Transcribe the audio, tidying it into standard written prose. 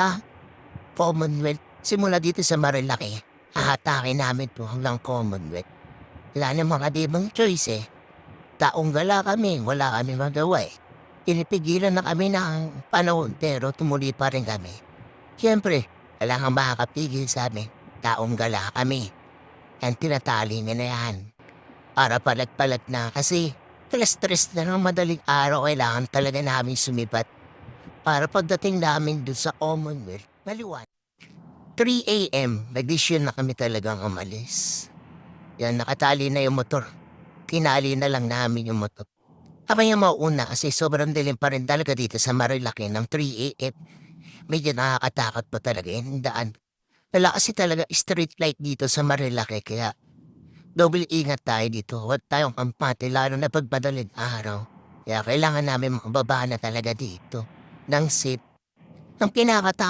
Ah, Commonwealth. Simula dito sa Marilaki, hahatakin namin 'to hanggang Commonwealth. Wala namang ibang choice, eh. Taong gala kami, wala kaming magawa, eh. Pinipigilan na kami ng panahon pero tumuloy pa rin kami. Siyempre, kailangang makakapigil sa'min. Taong gala kami. Yan tinatali niyo na yan. Para palat-palat na kasi stress na ng madaling araw kailangan talaga namin sumipat para pagdating namin dun sa Commonwealth, maliwanag. 3 AM, nagdesisyon na kami talagang umalis. Yan, nakatali na yung motor. Tinali na lang namin yung motor. Kami yung mauuna kasi sobrang dilim pa rin talaga dito sa Marilaki ng 3 AM. Medyo nakakatakot pa talaga yung daan. Wala kasi talaga street light dito sa Marilaki kaya double ingat tayo dito. Huwag tayong kampante lalo na pag madaling araw. Kaya kailangan namin makababa na talaga dito ng safe. Ang kinakata